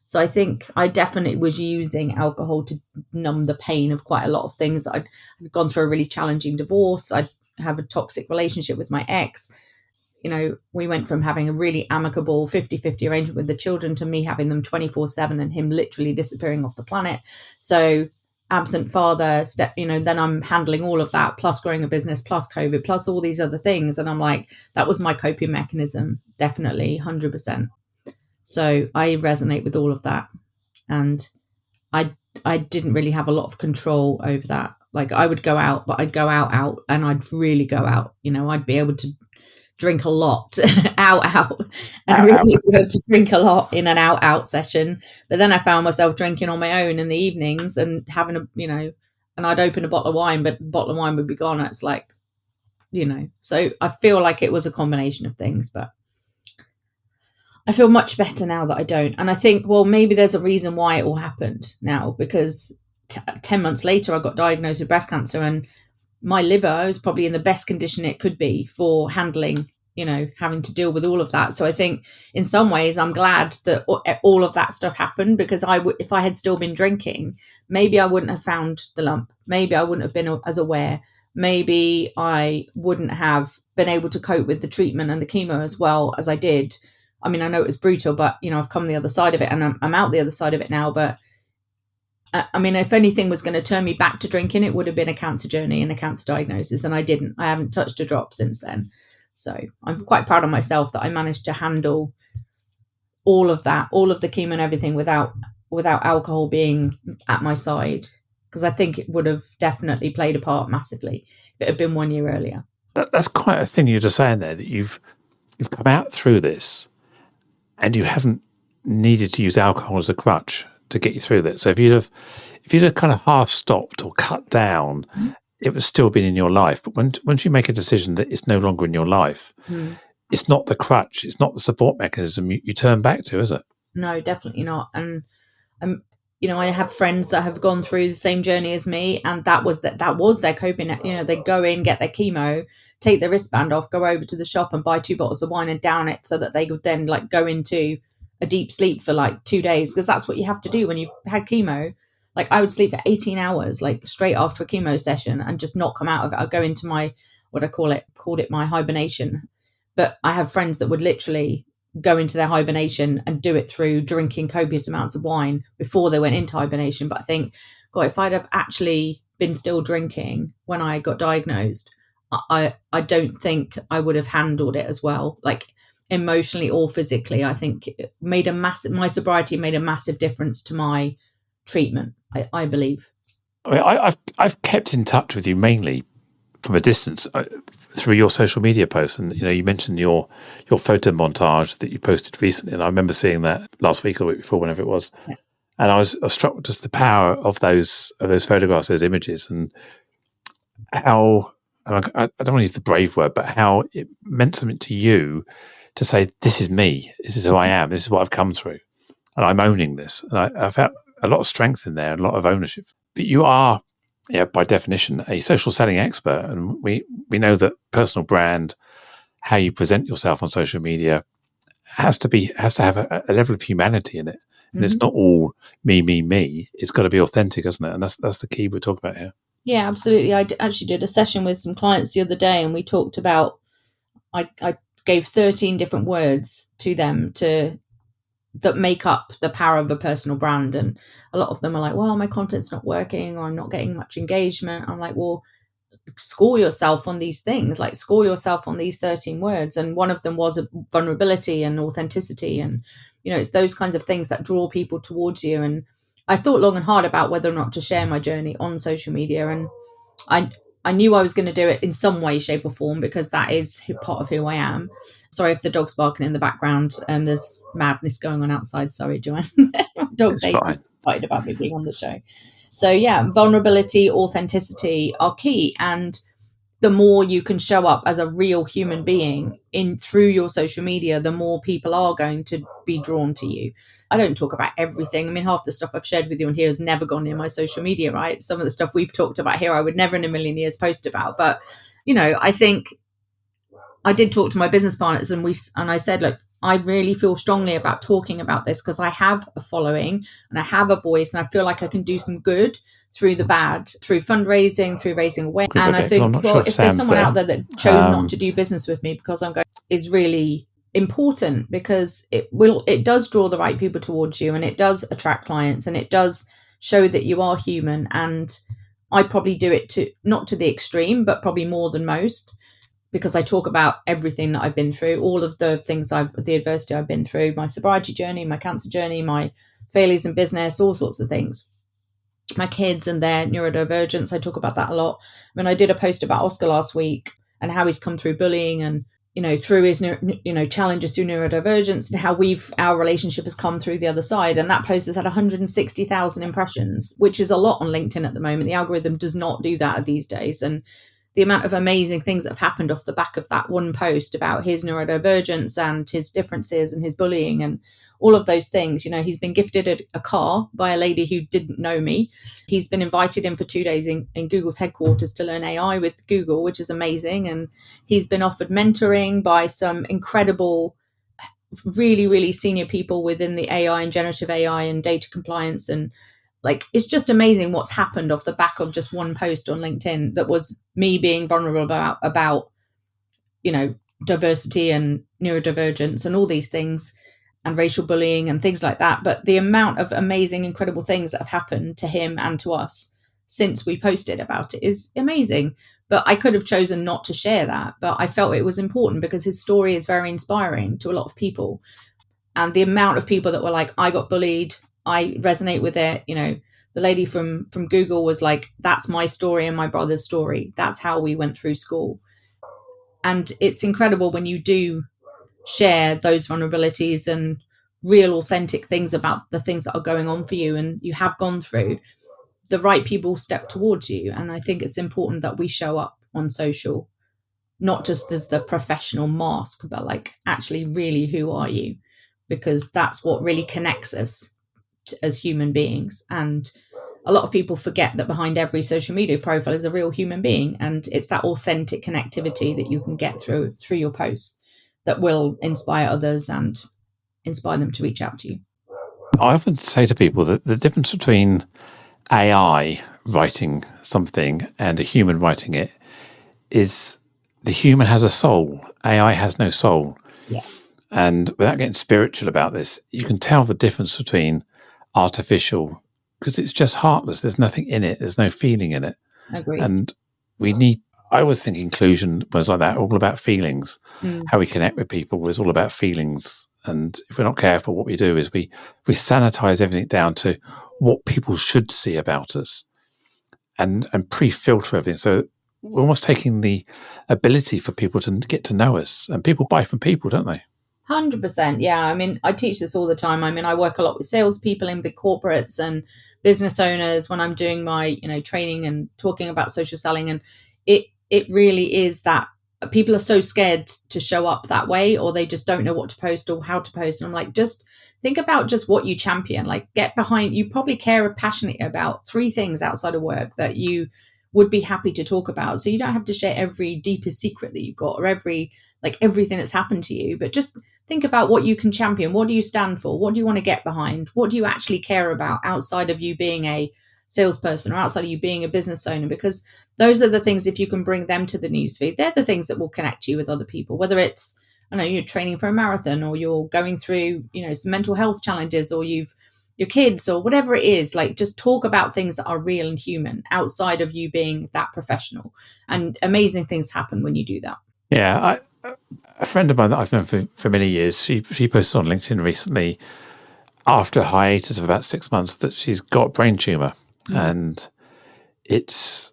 So I think I definitely was using alcohol to numb the pain of quite a lot of things. I'd gone through a really challenging divorce. I'd have a toxic relationship with my ex. You know, we went from having a really amicable 50-50 arrangement with the children to me having them 24/7 and him literally disappearing off the planet. So absent father step, then I'm handling all of that, plus growing a business, plus COVID, plus all these other things. And I'm like, that was my coping mechanism, definitely 100%. So I resonate with all of that. And I didn't really have a lot of control over that. Like, I would go out, but I'd go out, and I'd really go out. I'd be able to drink a lot out, and really be able to drink a lot in an out session. But then I found myself drinking on my own in the evenings and having and I'd open a bottle of wine, but the bottle of wine would be gone. It's like, so I feel like it was a combination of things, but I feel much better now that I don't. And I think, well, maybe there's a reason why it all happened now, because 10 months later, I got diagnosed with breast cancer, and my liver was probably in the best condition it could be for handling, having to deal with all of that. So I think in some ways I'm glad that all of that stuff happened, because if I had still been drinking, maybe I wouldn't have found the lump. Maybe I wouldn't have been as aware. Maybe I wouldn't have been able to cope with the treatment and the chemo as well as I did. I mean, I know it was brutal, but, I've come the other side of it, and I'm out the other side of it now. But I mean, if anything was going to turn me back to drinking, it would have been a cancer journey and a cancer diagnosis. And I didn't. I haven't touched a drop since then. So I'm quite proud of myself that I managed to handle all of that, all of the chemo and everything without alcohol being at my side. Because I think it would have definitely played a part massively if it had been 1 year earlier. That's quite a thing you're just saying there, that you've come out through this and you haven't needed to use alcohol as a crutch to get you through that. So if you'd have kind of half stopped or cut down, it would still been in your life. But once you make a decision that it's no longer in your life, it's not the crutch, it's not the support mechanism you turn back to, is it? No, definitely not. And I have friends that have gone through the same journey as me, and that was their coping. They go in, get their chemo, take the wristband off, go over to the shop and buy 2 bottles of wine and down it, so that they would then like go into a deep sleep for like 2 days, because that's what you have to do when you've had chemo. Like, I would sleep for 18 hours, like straight after a chemo session, and just not come out of it. I'd go into my, called it my hibernation. But I have friends that would literally go into their hibernation and do it through drinking copious amounts of wine before they went into hibernation. But I think, God, if I'd have actually been still drinking when I got diagnosed, I don't think I would have handled it as well, like emotionally or physically. I think it made my sobriety made a massive difference to my treatment, I believe. I mean, I've kept in touch with you mainly from a distance through your social media posts, and you mentioned your photo montage that you posted recently, and I remember seeing that last week or the week before, whenever it was. Yeah. And I was struck with just the power of those photographs, those images, and how, and I don't want to use the brave word, but how it meant something to you to say, this is me, this is who I am, this is what I've come through, and I'm owning this. And I felt a lot of strength in there, a lot of ownership. But you are, by definition, a social selling expert, and we know that personal brand, how you present yourself on social media, has to have a level of humanity in it, and it's not all me. It's got to be authentic, isn't it? And that's the key we're talking about here. Yeah, absolutely. I actually did a session with some clients the other day, and we talked about, I gave 13 different words to them that make up the power of a personal brand. And a lot of them are like, well, my content's not working, or I'm not getting much engagement. I'm like, well, score yourself on these things, like score yourself on these 13 words. And one of them was vulnerability and authenticity. And, it's those kinds of things that draw people towards you. And I thought long and hard about whether or not to share my journey on social media. And I knew I was going to do it in some way, shape, or form because that is part of who I am. Sorry if the dog's barking in the background. There's madness going on outside. Sorry, Joanne. Dog It's Daisy fine. excited about me being on the show. So yeah, vulnerability, authenticity are key, and the more you can show up as a real human being in through your social media, the more people are going to be drawn to you. I don't talk about everything. I mean, half the stuff I've shared with you on here has never gone near my social media, right? Some of the stuff we've talked about here, I would never in a million years post about. But, I think I did talk to my business partners and I said, look, I really feel strongly about talking about this because I have a following and I have a voice and I feel like I can do some good through the bad, through fundraising, through raising awareness. And I think, well, if there's someone out there that chose not to do business with me because I'm going, is really important because it does draw the right people towards you and it does attract clients and it does show that you are human. And I probably do it not to the extreme, but probably more than most, because I talk about everything that I've been through, all of the things the adversity I've been through, my sobriety journey, my cancer journey, my failures in business, all sorts of things. My kids and their neurodivergence, I talk about that a lot. I mean, I did a post about Oscar last week and how he's come through bullying and, through his, challenges through neurodivergence and how our relationship has come through the other side. And that post has had 160,000 impressions, which is a lot on LinkedIn at the moment. The algorithm does not do that these days. And the amount of amazing things that have happened off the back of that one post about his neurodivergence and his differences and his bullying and all of those things. He's been gifted a car by a lady who didn't know me. He's been invited in for 2 days in Google's headquarters to learn AI with Google, which is amazing. And he's been offered mentoring by some incredible, really, really senior people within the AI and generative AI and data compliance. And it's just amazing what's happened off the back of just one post on LinkedIn that was me being vulnerable about diversity and neurodivergence and all these things and racial bullying and things like that. But the amount of amazing, incredible things that have happened to him and to us since we posted about it is amazing. But I could have chosen not to share that, but I felt it was important because his story is very inspiring to a lot of people. And the amount of people that were like, I got bullied, I resonate with it. The lady from Google was like, that's my story and my brother's story. That's how we went through school. And it's incredible when you do share those vulnerabilities and real authentic things about the things that are going on for you and you have gone through, the right people step towards you. And I think it's important that we show up on social, not just as the professional mask, but actually really, who are you? Because that's what really connects us as human beings. And a lot of people forget that behind every social media profile is a real human being. And it's that authentic connectivity that you can get through your posts that will inspire others and inspire them to reach out to you. I often say to people that the difference between AI writing something and a human writing it is the human has a soul. AI has no soul. Yeah. And without getting spiritual about this, you can tell the difference between artificial, because it's just heartless. There's nothing in it. There's no feeling in it. Agreed. And I always think inclusion was like that, all about feelings. How we connect with people was all about feelings. And if we're not careful, what we do is we sanitize everything down to what people should see about us and pre-filter everything. So we're almost taking the ability for people to get to know us. And people buy from people, don't they? 100%. Yeah. I mean, I teach this all the time. I mean, I work a lot with salespeople in big corporates and business owners when I'm doing my, training and talking about social selling. And it really is that people are so scared to show up that way, or they just don't know what to post or how to post. And I'm like, just think about just what you champion, get behind. You probably care passionately about 3 things outside of work that you would be happy to talk about. So you don't have to share every deepest secret that you've got or everything that's happened to you, but just think about what you can champion. What do you stand for? What do you want to get behind? What do you actually care about outside of you being a salesperson or outside of you being a business owner? Because those are the things, if you can bring them to the newsfeed, they're the things that will connect you with other people, whether it's, you're training for a marathon or you're going through, some mental health challenges or your kids or whatever it is. Just talk about things that are real and human outside of you being that professional, and amazing things happen when you do that. Yeah. A friend of mine that I've known for many years, she posted on LinkedIn recently after a hiatus of about 6 months that she's got a brain tumor. And it's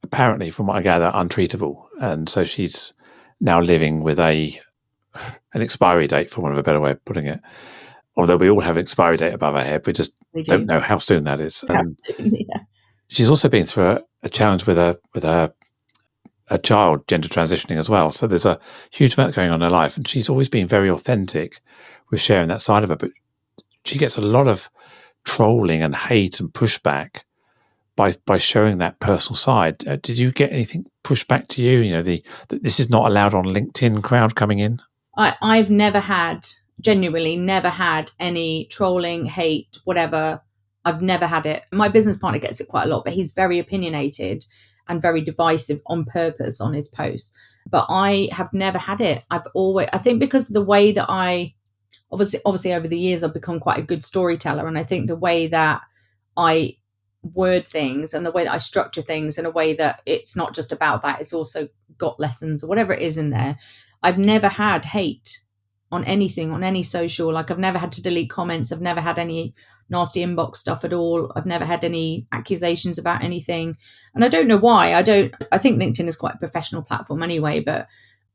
apparently, from what I gather, untreatable. And so she's now living with an expiry date, for want of a better way of putting it. Although we all have an expiry date above our head, we just don't know how soon that is. And Yeah. she's also been through a challenge with a child gender transitioning as well. So there's a huge amount going on in her life, and she's always been very authentic with sharing that side of her. But she gets a lot of trolling and hate and pushback by showing that personal side. Did you get anything pushed back to you? You know, that this is not allowed on LinkedIn crowd coming in? I've genuinely never had any trolling, hate, whatever. I've never had it. My business partner gets it quite a lot, but he's very opinionated and very divisive on purpose on his posts. But I have never had it. I think because of the way that obviously over the years, I've become quite a good storyteller. And I think the way that I word things and the way that I structure things in a way that it's not just about that, it's also got lessons or whatever it is in there. I've never had hate on anything, on any social. Like, I've never had to delete comments. I've never had any nasty inbox stuff at all. I've never had any accusations about anything. And I don't know why. I think LinkedIn is quite a professional platform anyway, but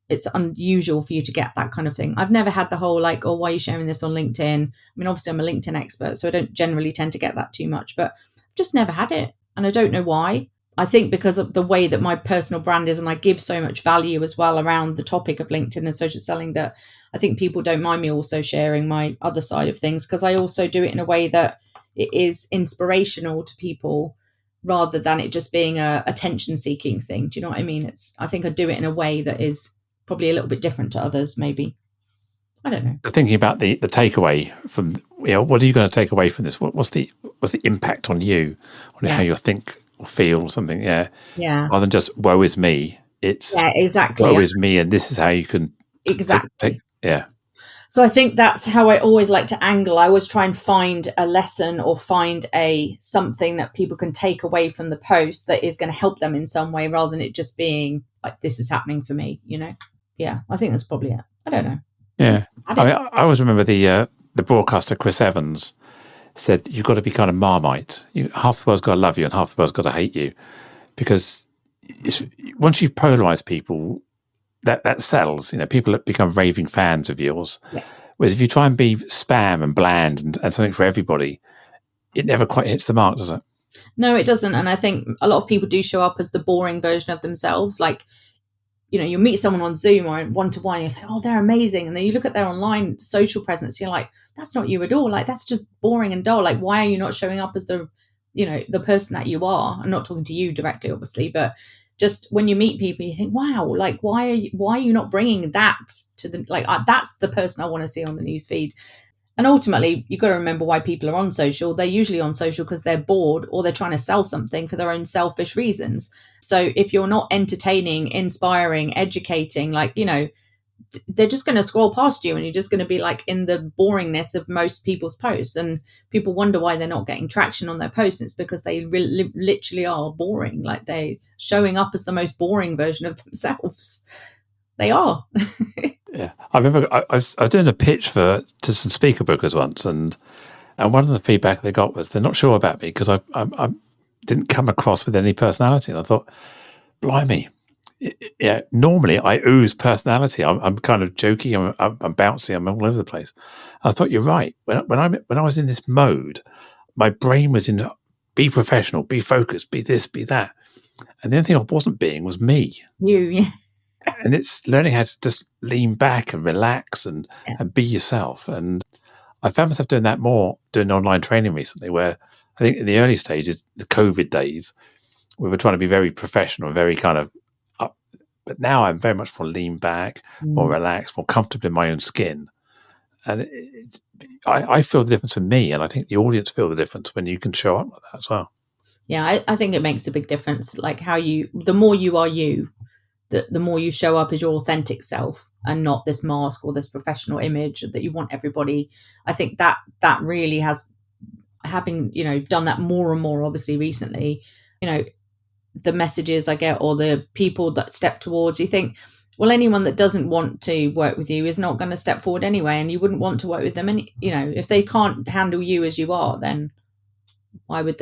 it's unusual for you to get that kind of thing. I've never had the whole like, oh, why are you sharing this on LinkedIn? I mean, obviously I'm a LinkedIn expert, so I don't generally tend to get that too much, but I've just never had it. And I don't know why. I think because of the way that my personal brand is, and I give so much value as well around the topic of LinkedIn and social selling, that I think people don't mind me also sharing my other side of things, because I also do it in a way that it is inspirational to people rather than it just being a attention seeking thing. Do you know what I mean? I think I do it in a way that is probably a little bit different to others, maybe. I don't know. Thinking about the takeaway from, what are you going to take away from this? What's the impact on you, on how you think or feel or something? Yeah. Rather than just woe is me, it's exactly. Woe is me, and this is how you can exactly. Yeah. So I think that's how I always like to angle. I always try and find a lesson or find something that people can take away from the post that is going to help them in some way, rather than it just being like, this is happening for me, Yeah, I think that's probably it. I don't know. Yeah. I always remember the broadcaster Chris Evans said, you've got to be kind of Marmite. Half the world's got to love you and half the world's got to hate you. Because once you've polarized people, that sells. People become raving fans of yours. Yeah. Whereas if you try and be spam and bland and something for everybody, it never quite hits the mark, does it? No, it doesn't. And I think a lot of people do show up as the boring version of themselves. Like, you meet someone on Zoom or one-to-one, and you think, oh, they're amazing. And then you look at their online social presence, you're like, that's not you at all. Like, that's just boring and dull. Like, why are you not showing up as the person that you are? I'm not talking to you directly, obviously, but just when you meet people, you think, wow, like, why are you not bringing that to the, like, that's the person I want to see on the news feed. And ultimately, you've got to remember why people are on social. They're usually on social because they're bored or they're trying to sell something for their own selfish reasons. So if you're not entertaining, inspiring, educating, they're just going to scroll past you, and you're just going to be like in the boringness of most people's posts. And people wonder why they're not getting traction on their posts. It's because they literally are boring. Like, they're showing up as the most boring version of themselves. They are. Yeah, I remember I was doing a pitch to some speaker bookers once, and one of the feedback they got was they're not sure about me because I didn't come across with any personality. And I thought, blimey, yeah. Normally I ooze personality. I'm kind of jokey. I'm bouncy. I'm all over the place. And I thought, you're right. When I was in this mode, my brain was in be professional, be focused, be this, be that, and the only thing I wasn't being was me. Yeah. And it's learning how to just lean back and relax and be yourself. And I found myself doing that more doing online training recently, where I think in the early stages, the COVID days, we were trying to be very professional, very kind of up. But now I'm very much more lean back, more relaxed, more comfortable in my own skin. And I feel the difference in me, and I think the audience feel the difference when you can show up like that as well. Yeah, I think it makes a big difference. Like, the more you are you, the more you show up as your authentic self and not this mask or this professional image that you want everybody. I think that really has, having, done that more and more, obviously recently, the messages I get or the people that step towards, you think, well, anyone that doesn't want to work with you is not going to step forward anyway. And you wouldn't want to work with them. And, if they can't handle you as you are, then why would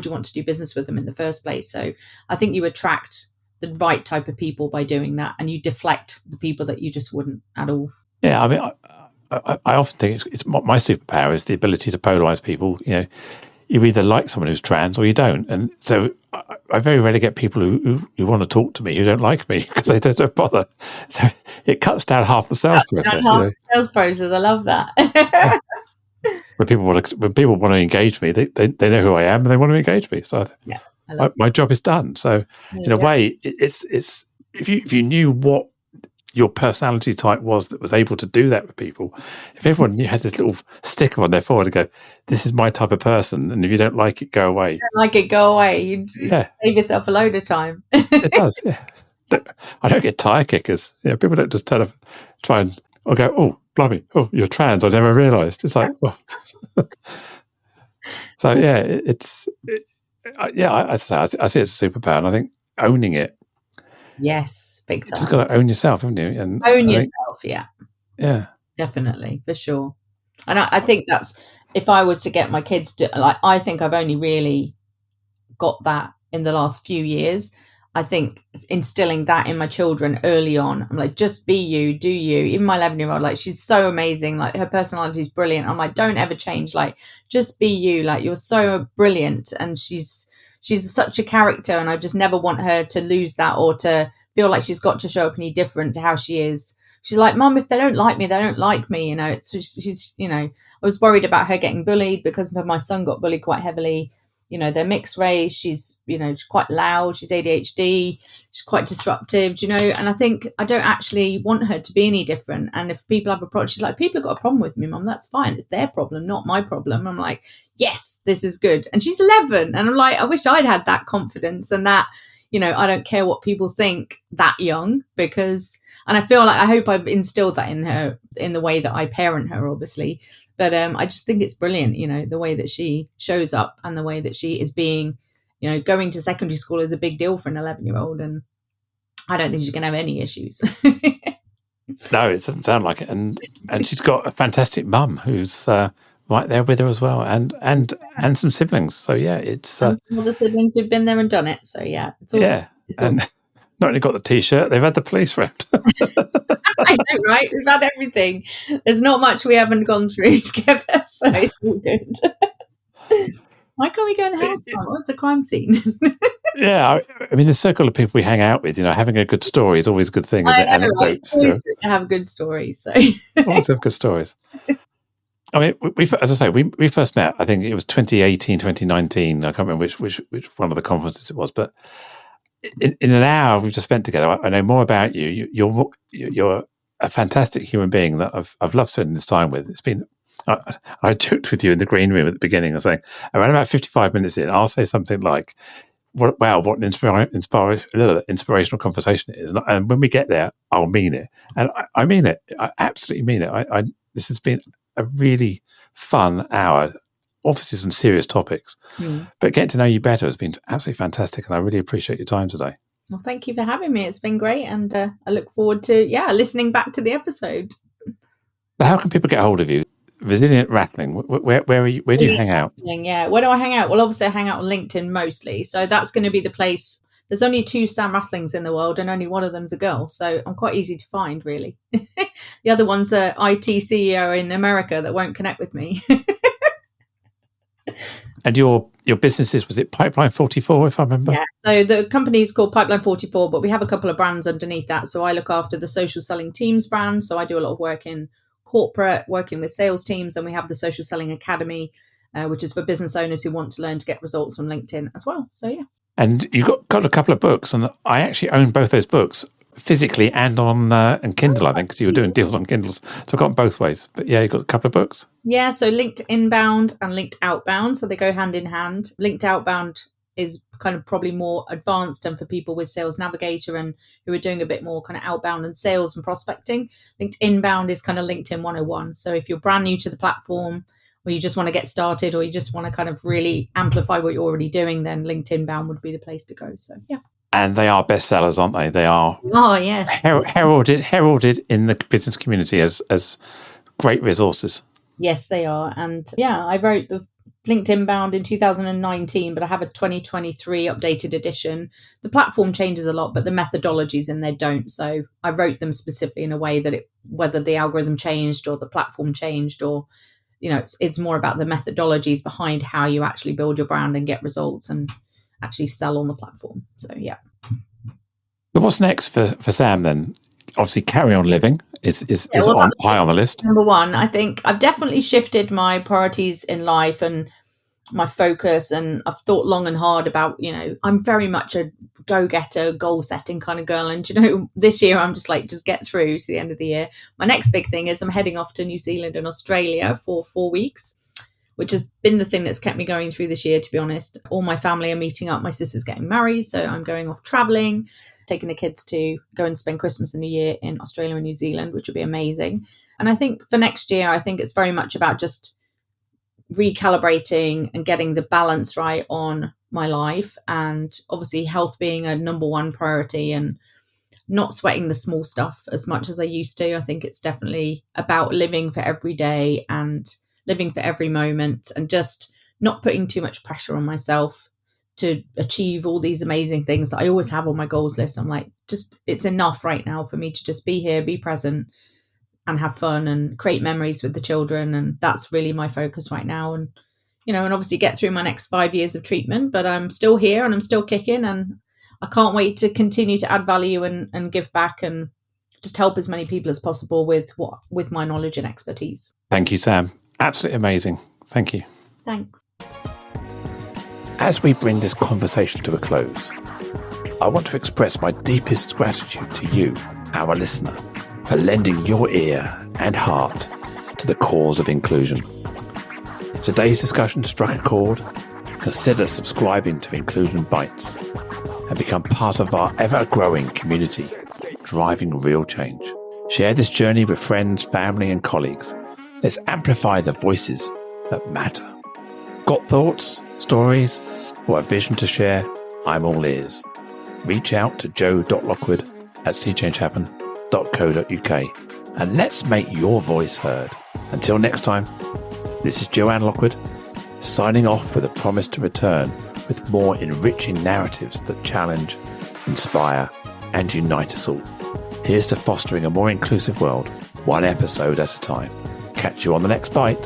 you want to do business with them in the first place? So I think you attract the right type of people by doing that, and you deflect the people that you just wouldn't at all. Yeah, I mean, I often think it's my superpower is the ability to polarize people. You either like someone who's trans or you don't, and so I very rarely get people who want to talk to me who don't like me because they don't bother. So it cuts down half the sales process. Sales process, I love that. When people want to engage me, they know who I am and they want to engage me. So my job is done. So in a way, it's if you knew what your personality type was that was able to do that with people, if everyone had this little sticker on their forehead and go, "This is my type of person," and if you don't like it, go away. You don't like it, go away. You save yourself a load of time. It does. Yeah. I don't get tire kickers. People don't just try and go, "Oh, blimey, oh, you're trans. I never realised." It's like, well. So yeah, I see it's a superpower, and I think owning it. Yes. Big time. You just got to own yourself, haven't you? And own yourself, yeah, definitely, for sure. And I think that's, if I was to get my kids to, like, I think I've only really got that in the last few years. I think instilling that in my children early on, I'm like, just be you, do you. Even my 11-year-old, like, she's so amazing. Like, her personality is brilliant. I'm like, don't ever change. Like, just be you. Like, you're so brilliant. And she's such a character, and I just never want her to lose that or to feel like she's got to show up any different to how she is. She's like, Mum, if they don't like me, they don't like me. She's, I was worried about her getting bullied because my son got bullied quite heavily. They're mixed race. She's, she's quite loud. She's ADHD. She's quite disruptive, and I think I don't actually want her to be any different. And if people have a problem, she's like, people have got a problem with me, Mum. That's fine. It's their problem, not my problem. I'm like, yes, this is good. And she's 11. And I'm like, I wish I'd had that confidence and that, I don't care what people think that young, and I feel like, I hope I've instilled that in her in the way that I parent her, obviously. But I just think it's brilliant, the way that she shows up and the way that she is being, going to secondary school is a big deal for an 11-year-old. And I don't think she's going to have any issues. No, it doesn't sound like it. And she's got a fantastic mum who's right there with her as well, and some siblings. So yeah, it's all the siblings who've been there and done it. So yeah, it's all. Yeah, and not only got the T-shirt, they've had the police round. I know, right? We've had everything. There's not much we haven't gone through together, so it's all good. Why can't we go in the house? Oh, it's a crime scene. Yeah, I mean, the circle of people we hang out with, having a good story is always a good thing. I know, right? It's always good to have good stories. So always have good stories. I mean, as I say, we first met, I think it was 2018, 2019. I can't remember which one of the conferences it was, but in an hour we've just spent together, I know more about you. You're a fantastic human being that I've loved spending this time with. It's been, I joked with you in the green room at the beginning. I was saying, around about 55 minutes in, I'll say something like, what an inspirational conversation it is. And when we get there, I'll mean it. And I mean it. I absolutely mean it. This has been a really fun hour, obviously some serious topics, but getting to know you better has been absolutely fantastic, and I really appreciate your time today. Well, thank you for having me. It's been great, and I look forward to listening back to the episode. But how can people get hold of you? Resilient Rattling, where are you? Where do you hang out? Yeah, where do I hang out? Well, obviously I hang out on LinkedIn mostly, so that's going to be the place. There's only 2 Sam Rattlings in the world, and only one of them's a girl, so I'm quite easy to find, really. The other one's a IT CEO in America that won't connect with me. And your business was it Pipeline 44, if I remember? Yeah, so the company is called Pipeline 44, but we have a couple of brands underneath that. So I look after the Social Selling Teams brand, so I do a lot of work in corporate, working with sales teams, and we have the Social Selling Academy, which is for business owners who want to learn to get results from LinkedIn as well. So yeah. And you got a couple of books, and I actually own both those books physically and on and Kindle, I think, because you were doing deals on Kindles. So I've got them both ways. But yeah, you got a couple of books. Yeah, so Linked Inbound and Linked Outbound, so they go hand in hand. Linked Outbound is kind of probably more advanced and for people with Sales Navigator and who are doing a bit more kind of outbound and sales and prospecting. Linked Inbound is kind of LinkedIn 101. So if you're brand new to the platform, or you just want to get started, or you just want to kind of really amplify what you're already doing, then Linked Inbound would be the place to go. So yeah. And they are bestsellers, aren't they? They are. Oh yes. Heralded in the business community as great resources. Yes, they are. And yeah, I wrote the linked Inbound in 2019, but I have a 2023 updated edition. The platform changes a lot, but the methodologies in there don't. So I wrote them specifically in a way that whether the algorithm changed or the platform changed, or it's more about the methodologies behind how you actually build your brand and get results and actually sell on the platform. So yeah. But what's next for Sam then? Obviously, Carry On Living is high on the list. Number one, I think I've definitely shifted my priorities in life and my focus, and I've thought long and hard about, I'm very much a go-getter, goal-setting kind of girl. And, this year I'm just get through to the end of the year. My next big thing is I'm heading off to New Zealand and Australia for 4 weeks, which has been the thing that's kept me going through this year, to be honest. All my family are meeting up. My sister's getting married, so I'm going off traveling, taking the kids to go and spend Christmas and New Year in Australia and New Zealand, which will be amazing. And I think for next year, I think it's very much about just recalibrating and getting the balance right on my life, and obviously health being a number one priority, and not sweating the small stuff as much as I used to. I think it's definitely about living for every day and living for every moment, and just not putting too much pressure on myself to achieve all these amazing things that I always have on my goals list. I'm like, it's enough right now for me to just be here, be present, and have fun and create memories with the children. And that's really my focus right now. And, and obviously get through my next 5 years of treatment, but I'm still here and I'm still kicking, and I can't wait to continue to add value and give back and just help as many people as possible with my knowledge and expertise. Thank you, Sam. Absolutely amazing. Thank you. Thanks. As we bring this conversation to a close, I want to express my deepest gratitude to you, our listener, for lending your ear and heart to the cause of inclusion. If today's discussion struck a chord, consider subscribing to Inclusion Bites and become part of our ever-growing community, driving real change. Share this journey with friends, family, and colleagues. Let's amplify the voices that matter. Got thoughts, stories, or a vision to share? I'm all ears. Reach out to joe.lockwood@seechangehappen.co.uk and let's make your voice heard. Until next time, this is Joanne Lockwood, signing off with a promise to return with more enriching narratives that challenge, inspire, and unite us all. Here's to fostering a more inclusive world, one episode at a time. Catch you on the next bite.